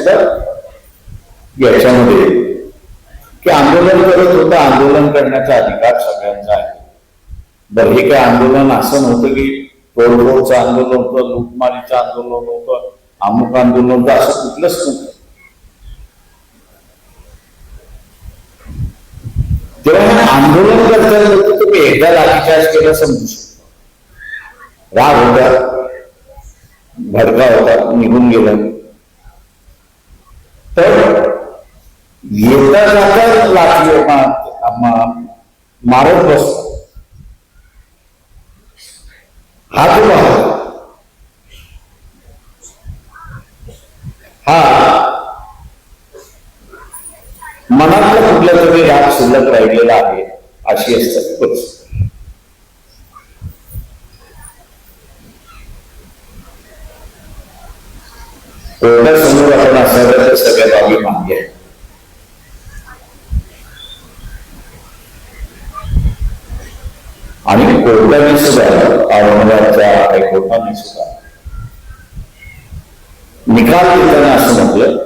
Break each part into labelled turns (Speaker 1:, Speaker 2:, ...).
Speaker 1: सुद्धा याच्यामध्ये की आंदोलन करत होतं, आंदोलन करण्याचा अधिकार सगळ्यांचा आहे. बरं, हे काय आंदोलन असं नव्हतं की तोडफोडचं आंदोलन होतं, लूटमारीचं आंदोलन होतं, अमुक आंदोलन होतं, असं कुठलंच नव्हतं. तेव्हा आंदोलन करताना होतं तुम्ही एकदा लाठीचार्ज केला समजू शकतो. राग होता, भडका होता, निघून गेला. तर येता जाता लाठी मारत बसतो हा जो हा मनातला कुठला तरी राग शिल्लक राहिलेला आहे, अशी असतात परिस्थिती. कोर्टासमोर आपण असाव्या तर सगळ्या बाबी मागे आहे. आणि कोर्टाने सुद्धा, औरंगाबादच्या हायकोर्टाने सुद्धा निकाल देताना असं म्हटलं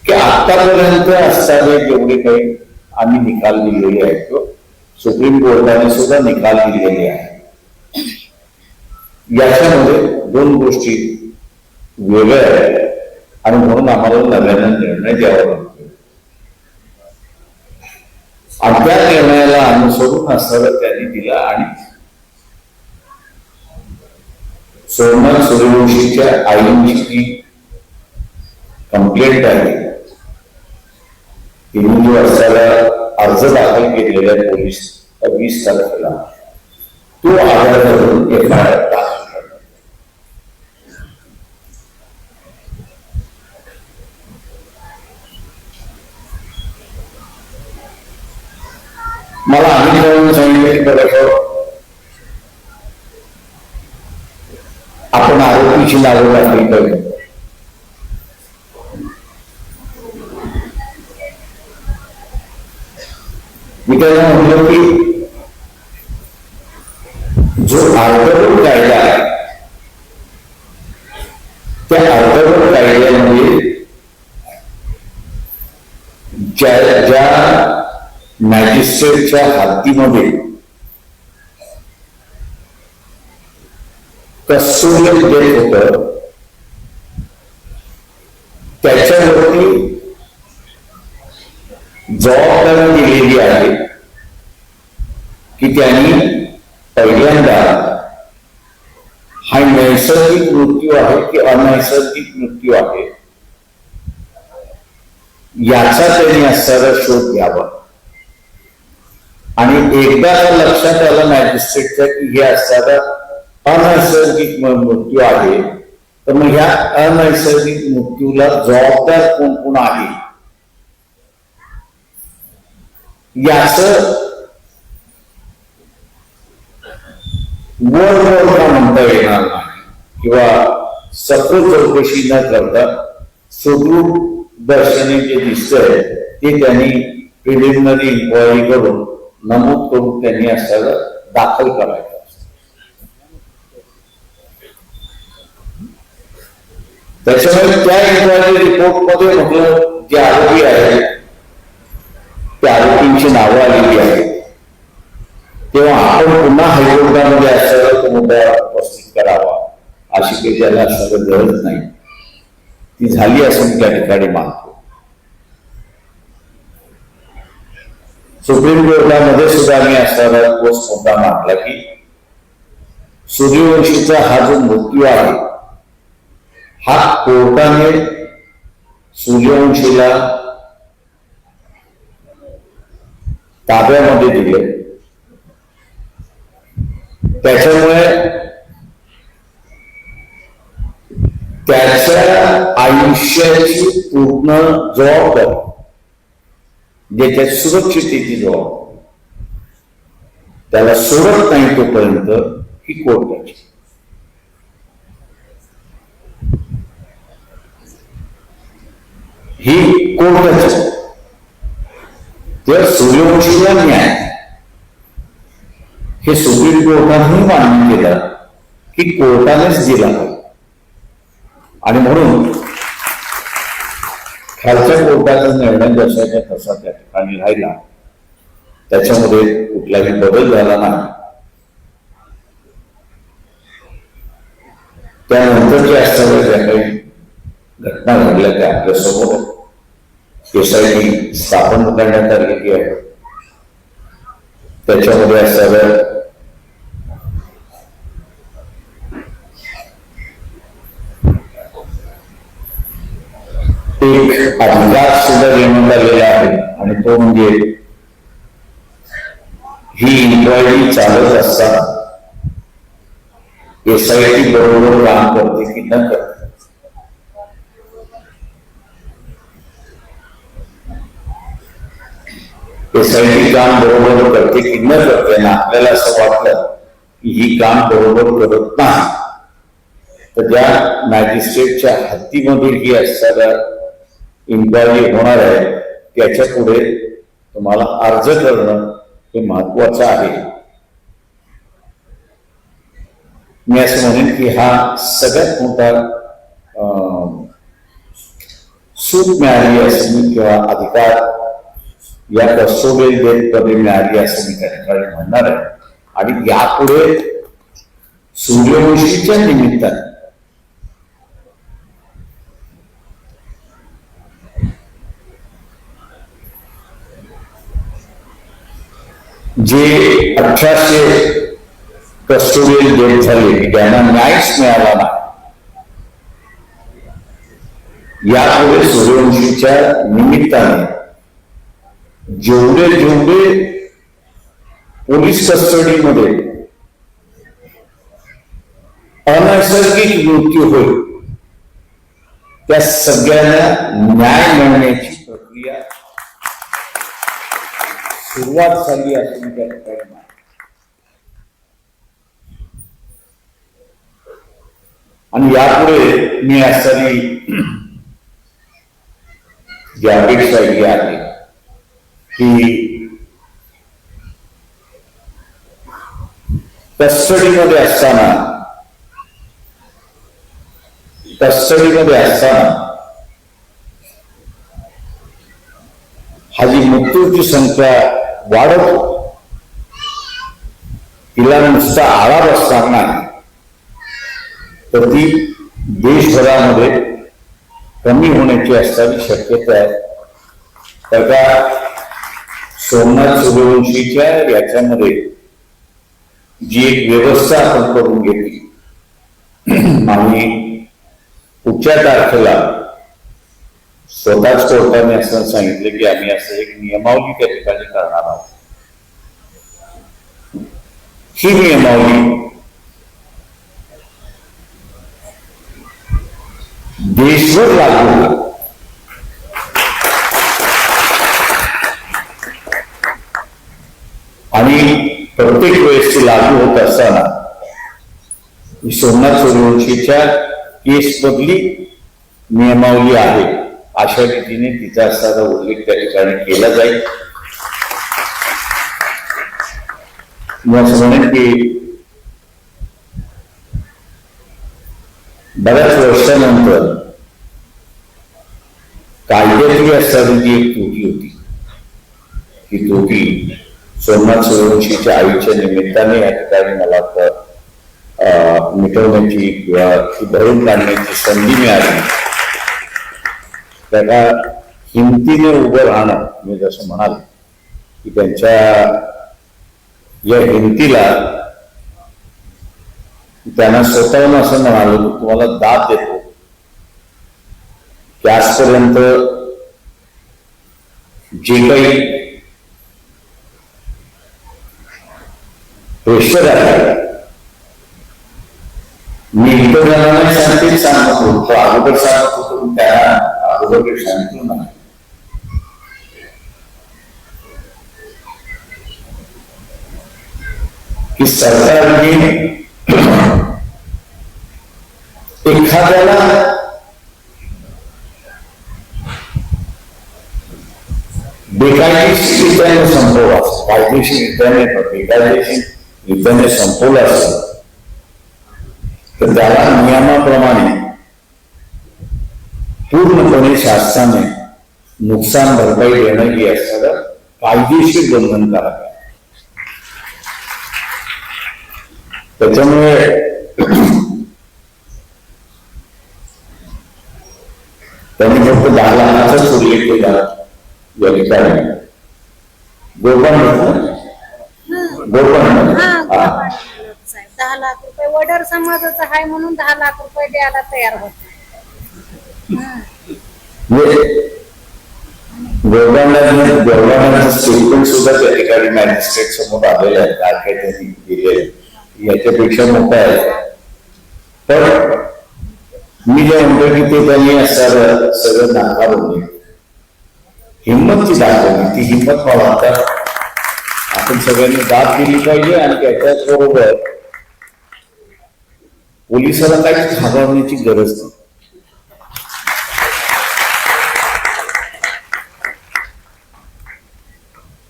Speaker 1: की आतापर्यंत असताना जेवढे काही आम्ही निकाल दिलेले आहेत, सुप्रीम कोर्टाने सुद्धा निकाल दिलेले आहे. याच्यामध्ये दोन गोष्टी वेगळ्या आहेत आणि म्हणून आम्हाला नव्यानं निर्णय द्यावा लागतो. आणि त्या निर्णयाला अनुसरून असणारा त्यांनी दिला आणि सोमनाथ सूर्यवंशीच्या आईची जी कंप्लेंट आहे, तिने जो असणारा अर्ज दाखल केलेला आहे पोलीस 20 तारखेला, तो आधार धरून एफआयआर दाखल करणार. मला आम्ही जाऊन सांगितलं की बघा आपण आरोपीची नावं टाकली पाहिजे. मी त्यांना म्हटलं की जो अर्धवट कायदा आहे त्या अर्धवट कायद्यामध्ये ज्या मॅजिस्ट्रेटच्या हद्दीमध्ये कस्टोडियल डेथ होतं, त्याच्यावरती जबाबदारी दिलेली आहे की त्यांनी पहिल्यांदा हा नैसर्गिक मृत्यू आहे की अनैसर्गिक मृत्यू आहे याचा त्यांनी असणारा शोध घ्यावा. आणि एकदा लक्षात आलं मॅजिस्ट्रेटच्या की हे असणारा अनैसर्गिक मृत्यू आहे, तर मग ह्या अनैसर्गिक मृत्यूला जबाबदार कोण कोण आहे याच वर का म्हणता येणार नाही किंवा सखोल चौकशी न करता सुदृढ दर्शनी जे दिसतंय ते त्यांनी प्रिलिमिनरी इन्क्वायरी करून नमूद करून त्यांनी असं दाखल करायचं. त्याच्यामुळे त्या इन्क्वायरी रिपोर्ट मध्ये म्हटलं जे आरोपी आहेत त्या आरोपींची नावं आलेली आहेत, तेव्हा आपण पुन्हा हायकोर्टामध्ये असलेला तो मुद्दा उपस्थित करावा अशी काही त्याला असं गरज नाही, ती झाली असं त्या ठिकाणी मानतो. सुप्रीम कोर्टामध्ये सुद्धा आम्ही असणारा तोच मुद्दा मांडला की सूर्यवंशीचा हा जो मृत्यू आहे हा कोर्टाने सूर्यवंशीला ताब्यामध्ये दिले, त्याच्यामुळे त्याच्या आयुष्याची पूर्ण जबाबदारी ज्याच्या सुरक्षितेची जबाबदारी त्याला सोडत नाही तोपर्यंत ही कोर्टाची. ही कोर्टाची तर सूर्यवंशीला न्याय हे सुप्रीम कोर्टाने मान्य केलं की कोर्टानेच दिला आणि म्हणून खालच्या कोर्टाचा निर्णय जसाच्या तसा त्या ठिकाणी राहिला, त्याच्यामध्ये कुठलाही बदल झाला नाही. त्यानंतरच्या असणाऱ्या ज्या काही घटना घडल्या त्या आपल्यासमोर एसआयटी स्थापन करण्यात आलेली आहे. त्याच्यामध्ये असणाऱ्या एक अधिकार सुद्धा देण्यात आलेला आहे आणि तो म्हणजे ही इन्क्वायरी चालत असताना एसआयटी बरोबर काम करते की न करते. एसआयटी काम बरोबर करते की न करते ना आपल्याला असं वाटलं की ही काम बरोबर करत नाही, तर ज्या मॅजिस्ट्रेटच्या हद्दीमधील ही असणाऱ्या इन्क्वायरी होणार आहे त्याच्या पुढे तुम्हाला अर्ज करणं हे महत्वाचं आहे. मी असं म्हणेन की हा सगळ्यात मोठा सूट मिळाली असं मी किंवा अधिकार या कस्टोडियल डेटमध्ये मिळाली असं मी त्या ठिकाणी म्हणणार आहे. आणि यापुढे सूर्यवंशीच्या निमित्ताने जे 1800 कस्टोडियल डेथ झाले त्यांना न्यायच मिळाला नाही, यापुढे सूर्यवंशीच्या निमित्ताने जेवढे जेवढे पोलीस कस्टडीमध्ये अनैसर्गिक मृत्यू होईल त्या सगळ्यांना न्याय मिळण्याची प्रक्रिया सुरुवात झाली असून त्या ठिकाणी आणि यापुढे मी असणारी जी अपेक्षा ही आहे की कस्टडीमध्ये असताना हा जी मृत्यूची संख्या वाढत तिला नुसता आळा बसणार नाही, तर ती देशभरामध्ये कमी होण्याची असणारी शक्यता आहे. तर का सोमनाथ सूर्यवंशीच्या याच्यामध्ये जी एक व्यवस्था आपण करून घेतली आणि पुढच्या तारखेला स्वतःच कोर्टाने असं सांगितलं की आम्ही असं एक नियमावली त्या ठिकाणी करणार आहोत. ही नियमावली देशभर लागू होईल आणि प्रत्येक वेळेस ती लागू होत असताना सोमनाथ सूर्यवंशीच्या केसमधली नियमावली आहे अशा रीतीने तिचा असणारा उल्लेख त्या ठिकाणी केला जाईल. मी असं म्हणेन की बऱ्याच वर्षानंतर कायद्यातली असणारी जी एक त्रुटी होती ती त्रुटी सोमनाथ सूर्यवंशीच्या आईच्या निमित्ताने या ठिकाणी मला मिटवण्याची किंवा ती भरून काढण्याची संधी मिळाली. त्याला हिमतीने उभं राहणं, मी जसं म्हणाल की त्यांच्या या हिमतीला त्यांना स्वतःहून असं म्हणालो की तुम्हाला दाद देतो की आजपर्यंत जे काही प्रेशर आहे मी इतर जणांना शांतीत सांगत होतो, अगोदर सांगत होतो, त्यांना अगोदर सांगितलं नाही की सरकारने एखाद्याला बेकायदेशीररित्याने संपवला, कायदेशीररित्याने बेकायदेशीररित्याने संपवला असेल तर त्याला नियमाप्रमाणे पूर्णपणे शासनाने नुकसान भरपाई देणं ही असणारं कायदेशीर बंधनकारक आहे. त्याच्यामुळे त्यांनी फक्त 10 लाखाचाच उल्लेख केला या ठिकाणी. गोपन
Speaker 2: 10 लाख रुपये वडर समाजाचा आहे म्हणून 10 लाख रुपये द्यायला तयार होते.
Speaker 1: गव्हर्नमेंटचं स्टेटमेंट सुद्धा त्या ठिकाणी मॅजिस्ट्रेट समोर आलेलं आहे. काय काय त्यांनी दिले याच्यापेक्षा मोठं आहे. पण मी जे म्हणतो की ते त्यांनी असं सगळं नाकारून हिंमत जी दाखवली ती हिंमत मला आपण सगळ्यांनी दाद दिली पाहिजे. आणि त्याच्याच बरोबर पोलिसाला काहीच घाबरण्याची गरज नाही.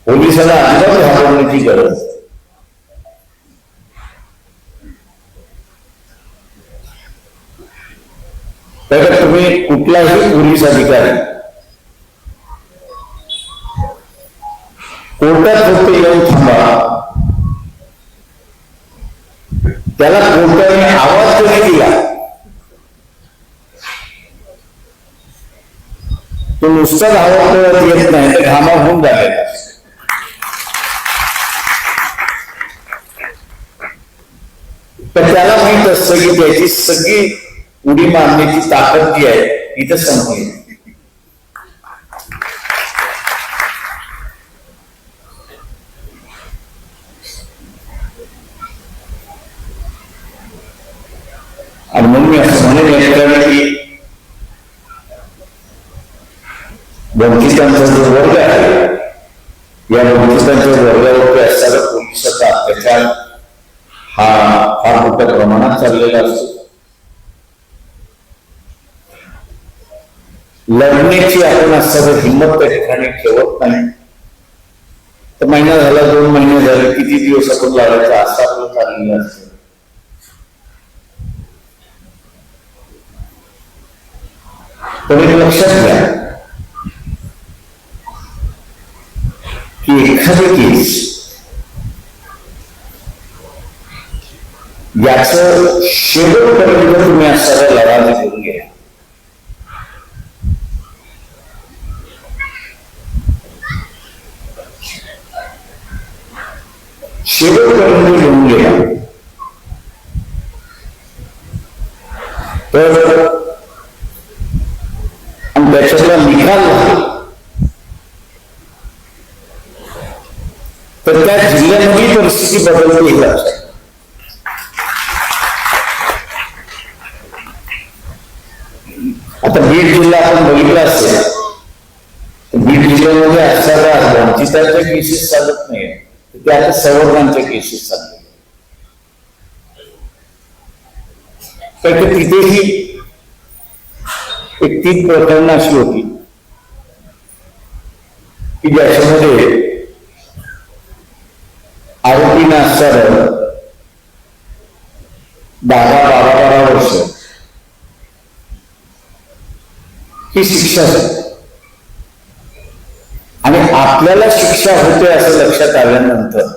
Speaker 1: पोलिसाला अजिबात घाबरण्याची गरज. तर तुम्ही कुठलाही पोलीस अधिकारी कोर्टात फक्त येऊन थांबा, त्याला कोर्टाने आवाज जरी दिला तो नुसताच आवाज येत नाही तर घामा होऊन झालेला. तर त्याला माहित असतं की त्याची सगळी उडी मारण्याची ताकद जी आहे इथं संपली. आणि म्हणून मी असं म्हणून या ठिकाणी की वंचितांचा जो वर्ग आहे या वंचितांच्या वर्गावरती असणारा पोलिसाचा अत्याचार हा फार मोठ्या प्रमाणात चाललेला असतो. लढण्याची आपण असं हिंमत त्या ठिकाणी ठेवत नाही. तर महिना झाला, 2 महिने झाले, किती दिवस आपण लढायचं असं आपलं चाललेलं असतं. पण एक लक्षात घ्या की एखादी केस याच शेवटपर्यंत तुम्ही असणारा लढा घेऊन घ्या. शेवटपर्यंत घेऊन गेला तर आणि त्याच्यातला निकाल तर त्या जिल्ह्यामध्ये परिस्थिती बदलते ही लक्षात. आता बीड जिल्हा आपण बघितला असेल तर बीड जिल्ह्यामध्ये असणारा वंचितांच्या केसेस चालत नाही, ते आता संवर्धनांच्या केसेस चालले. तर तिथेही एक 3 प्रकरणं अशी होती की ज्याच्यामध्ये आरोपींना असणारं 10-12 वर्ष ही शिक्षा झाली. आणि आपल्याला शिक्षा होते असं लक्षात आल्यानंतर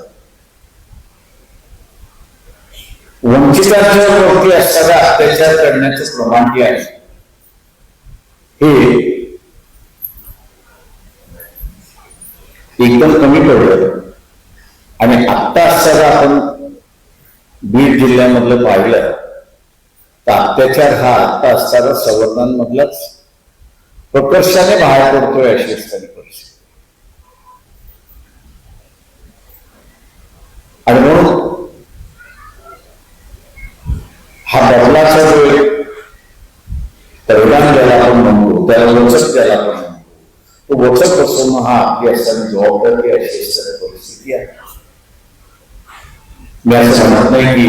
Speaker 1: वंचितांच्या वरती असणारा अत्याचार करण्याचं प्रमाण जे आहे हे एकदम कमी पडलं. आणि आत्ता असताना आपण बीड जिल्ह्यामधलं पाहिलं तर अत्याचार हा आत्ता असताना संवर्धनांमधलाच प्रकर्षाने बाहेर पडतोय अशी असणारी परिस्थिती. आणि म्हणून हा बदलाचा जो परिणाम ज्याला आपण म्हणतो त्याला वचक ज्याला आपण म्हणतो तो वचक बसवणं हा आपली असणारी जबाबदारी अशी असणारी परिस्थिती आहे. मी असं म्हणत नाही की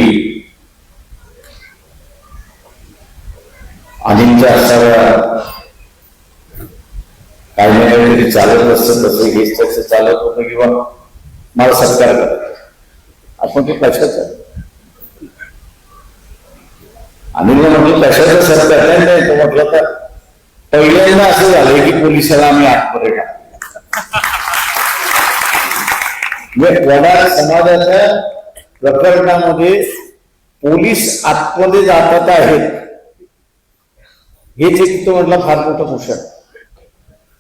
Speaker 1: अनिलच्या असणाऱ्या काही ना काहीतरी चालत असतं तसं हेच तसं चालत होतं किंवा मला सत्कार करायचा आपण ते कशाचं अनिलने म्हटलं कशाचा सत्कार नाही तो म्हटलं तर पहिल्यांदा असं झालंय की पोलिसाला आम्ही आतमध्ये टाकतो. म्हणजे वडार समाजाच्या प्रकरणामध्ये पोलीस आतमध्ये जातात आहेत हेच एक तो म्हटलं फार मोठं भूषण.